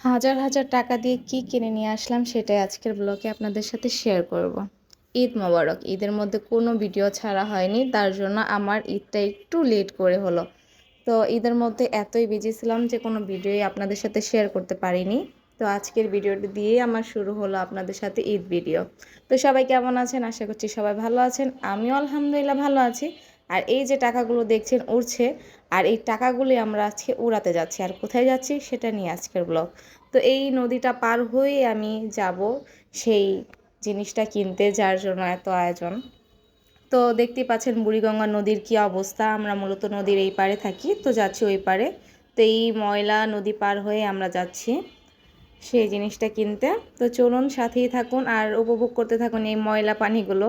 হাজার হাজার টাকা দিয়ে কি কিনে নিয়ে আসলাম সেটাই আজকের ব্লগে আপনাদের সাথে শেয়ার করব। ঈদ মোবারক। ঈদের মধ্যে কোনো ভিডিও ছাড়া হয়নি, তার জন্য আমার ঈদটা একটু লেট করে হলো। তো ঈদের মধ্যে এতই বিজি ছিলাম যে কোনো ভিডিওই আপনাদের সাথে শেয়ার করতে পারিনি। তো আজকের ভিডিওটি দিয়েই আমার শুরু হলো আপনাদের সাথে ঈদ ভিডিও। তো সবাই কেমন আছেন? আশা করছি সবাই ভালো আছেন, আমিও আলহামদুলিল্লাহ ভালো আছি। আর এই যে টাকাগুলো দেখছেন উড়ছে, আর এই টাকাগুলি আমরা আজকে উড়াতে যাচ্ছি। আর কোথায় যাচ্ছি সেটা নিয়ে আজকের ব্লগ। তো এই নদীটা পার হয়ে আমি যাব সেই জিনিসটা কিনতে, যার জন্য এত আয়োজন। তো দেখতেই পাচ্ছেন বুড়িগঙ্গা নদীর কি অবস্থা। আমরা মূলত নদীর এই পারে থাকি, তো যাচ্ছি ওই পারে। তো এই ময়লা নদী পার হয়ে আমরা যাচ্ছি সেই জিনিসটা কিনতে। তো চলুন সাথেই থাকুন আর উপভোগ করতে থাকুন এই ময়লা পানিগুলো।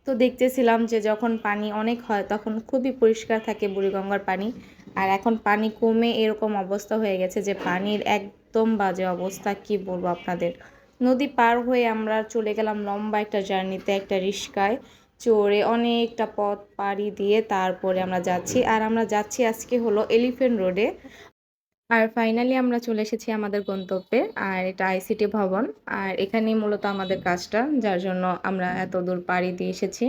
তো দেখতেছিলাম যে যখন পানি অনেক হয় তখন খুবই পরিষ্কার থাকে বুড়িগঙ্গার পানি, আর এখন পানি কমে এরকম অবস্থা হয়ে গেছে যে পানির একদম বাজে অবস্থা, কি বলবো আপনাদের। নদী পার হয়ে আমরা চলে গেলাম লম্বা একটা জার্নিতে, একটা রিস্কায় চড়ে অনেকটা পথ পাড়ি দিয়ে তারপরে আমরা যাচ্ছি। আর আমরা যাচ্ছি আজকে হলো এলিফ্যান্ট রোডে। আর ফাইনালি আমরা চলে এসেছি আমাদের গন্তব্যে, আর এটা আইসিটি ভবন। আর এখানেই মূলত আমাদের কাজটা, যার জন্য আমরা এত দূর পাড়ি দিয়ে এসেছি।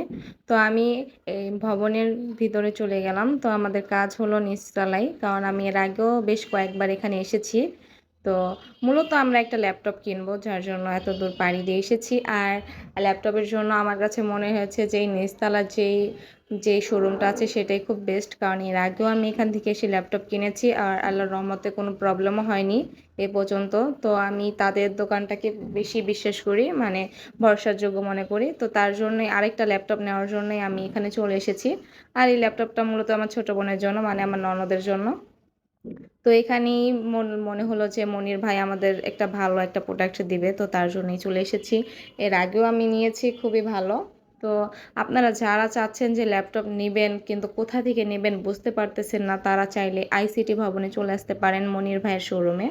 তো আমি এই ভবনের ভিতরে চলে গেলাম। তো আমাদের কাজ হলো নিচতলায়, কারণ আমি এর আগেও বেশ কয়েকবার এখানে এসেছি। তো মূলত আমরা একটা ল্যাপটপ কিনবো, যার জন্য এত দূর পাড়ি দিয়ে এসেছি। আর ল্যাপটপের জন্য আমার কাছে মনে হয়েছে যে এই নিচতলার যেই শোরুমটা আছে সেটাই খুব বেস্ট, কারণ এর আগেও আমি এখান থেকে এসে ল্যাপটপ কিনেছি আর আল্লাহর রহমতে কোনো প্রবলেমও হয়নি এ পর্যন্ত। তো আমি তাদের দোকানটাকে বেশি বিশ্বাস করি, মানে ভরসার যোগ্য মনে করি। তো তার জন্যই আরেকটা ল্যাপটপ নেওয়ার জন্যই আমি এখানে চলে এসেছি। আর এই ল্যাপটপটা মূলত আমার ছোট বোনের জন্য, মানে আমার ননদের জন্য। তো এখানেই মনে হলো যে মনির ভাই আমাদের একটা ভালো একটা প্রোডাক্ট দিবে, তো তার জন্যই চলে এসেছি। এর আগেও আমি নিয়েছি, খুবই ভালো। তো আপনারা যারা চাচ্ছেন যে ল্যাপটপ নেবেন কিন্তু কোথা থেকে নেবেন বুঝতে পারতেছেন না, তারা চাইলে আইসিটি ভবনে চলে আসতে পারেন মনির ভাইয়ের শোরুমে।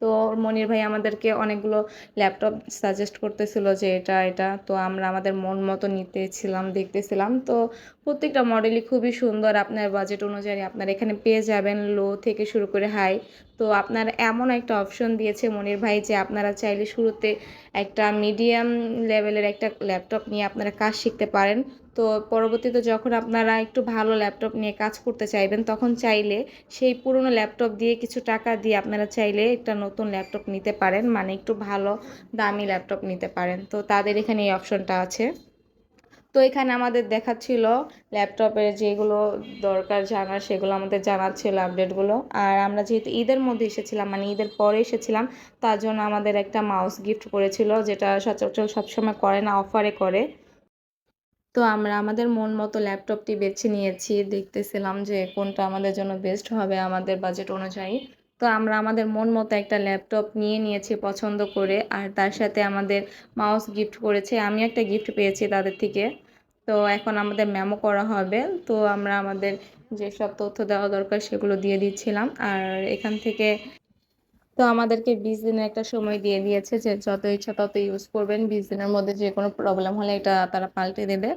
তো মনির ভাই আমাদেরকে অনেকগুলো ল্যাপটপ সাজেস্ট করতেছিল যে এটা এটা, তো আমরা আমাদের মন মতো নিতেছিলাম, দেখতেছিলাম। তো প্রত্যেকটা মডেলই খুবই সুন্দর, আপনার বাজেট অনুযায়ী আপনারা এখানে পেয়ে যাবেন লো থেকে শুরু করে হাই। তো আপনার এমন একটা অপশন দিয়েছে মনির ভাই যে আপনারা চাইলে শুরুতে একটা মিডিয়াম লেভেলের একটা ল্যাপটপ নিয়ে আপনারা কাজ শিখতে পারেন। তো পরবর্তীতে যখন আপনারা একটু ভালো ল্যাপটপ নিয়ে কাজ করতে চাইবেন তখন চাইলে সেই পুরনো ল্যাপটপ দিয়ে কিছু টাকা দিয়ে আপনারা চাইলে একটা নতুন ল্যাপটপ নিতে পারেন, মানে একটু ভালো দামি ল্যাপটপ নিতে পারেন। তো তাদের এখানে এই অপশনটা আছে। তো এখানে আমাদের দেখাচ্ছিল ল্যাপটপের যেগুলো দরকার জানার, সেগুলো আমাদের জানাচ্ছিল আপডেটগুলো। আর আমরা যেহেতু ঈদের মধ্যে এসেছিলাম, মানে ঈদের পরে এসেছিলাম, তার জন্য আমাদের একটা মাউস গিফট করেছিল, যেটা সচরাচর সবসময় করে না, অফারে করে। তো আমরা আমাদের মন মতো ল্যাপটপটি বেছে নিয়েছি, দেখতেছিলাম যে কোনটা আমাদের জন্য বেস্ট হবে আমাদের বাজেট অনুযায়ী। তো আমরা আমাদের মন মতো একটা ল্যাপটপ নিয়ে নিয়েছি পছন্দ করে, আর তার সাথে আমাদের মাউস গিফট করেছে, আমি একটা গিফট পেয়েছি তাদের থেকে। তো এখন আমাদের মেমো করা হবে। তো আমরা আমাদের যেসব তথ্য দেওয়া দরকার সেগুলো দিয়ে দিচ্ছিলাম। আর এখান থেকে তো আমাদেরকে 20 দিনের একটা সময় দিয়ে দিয়েছে যে যত ইচ্ছা তত ইউজ করবেন, 20 দিনের মধ্যে যে কোনো প্রবলেম হলে এটা তারা পাল্টে দেবে।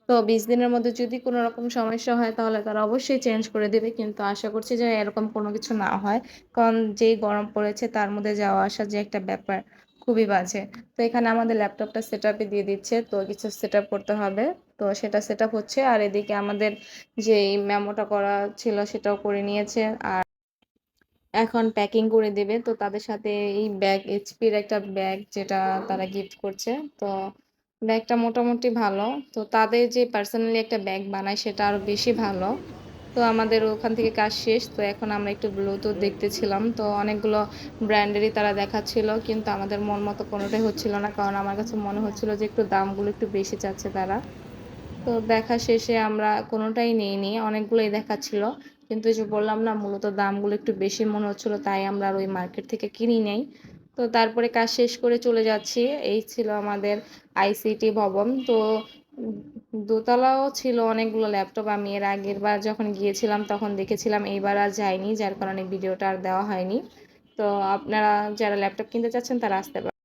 তো 20 দিনের মধ্যে যদি কোনো রকম সমস্যা হয় তাহলে তারা অবশ্যই চেঞ্জ করে দেবে, কিন্তু আশা করছি যে এরকম কোনো কিছু না হয়, কারণ যেই গরম পড়েছে তার মধ্যে যাওয়া আসা যে একটা ব্যাপার, খুবই বাজে। তো এখানে আমাদের ল্যাপটপটা সেট আপে দিয়ে দিচ্ছে, তো কিছু সেট আপ করতে হবে। তো সেটা সেট আপ হচ্ছে, আর এদিকে আমাদের যে মেমোটা করা ছিল সেটাও করে নিয়েছে। আর এখন প্যাকিং করে দেবে। তো তাদের সাথে এই ব্যাগ, এইচপির একটা ব্যাগ যেটা তারা গিফট করছে। তো ব্যাগটা মোটামুটি ভালো। তো তাদের যে পার্সোনালি একটা ব্যাগ বানায় সেটা আরো বেশি ভালো। তো আমাদের ওখান থেকে কাজ শেষ। তো এখন আমরা একটু ব্লুটুথ দেখতেছিলাম। তো অনেকগুলো ব্র্যান্ডেরই তারা দেখাচ্ছিল, কিন্তু আমাদের মন মতো কোনোটাই হচ্ছিল না, কারণ আমার কাছে মনে হচ্ছিল যে একটু দামগুলো একটু বেশি চাচ্ছে তারা। তো দেখা শেষে আমরা কোনোটাই নিইনি, অনেকগুলোই দেখাচ্ছিল, কিন্তু ওই যে বললাম না মূলত দামগুলো একটু বেশি মনে হচ্ছিল, তাই আমরা আর ওই মার্কেট থেকে কিনি নাই। তো তারপরে কাজ শেষ করে চলে যাচ্ছি। এই ছিল আমাদের আইসিটি ভবন। তো দোতলাও ছিল অনেকগুলো ল্যাপটপ, আমি এর আগের বার যখন গিয়েছিলাম তখন দেখেছিলাম, এইবার আর যাইনি, যার কারণে ভিডিওটা আর দেওয়া হয়নি। তো আপনারা যারা ল্যাপটপ কিনতে চাচ্ছেন তারা আসতে পারেন।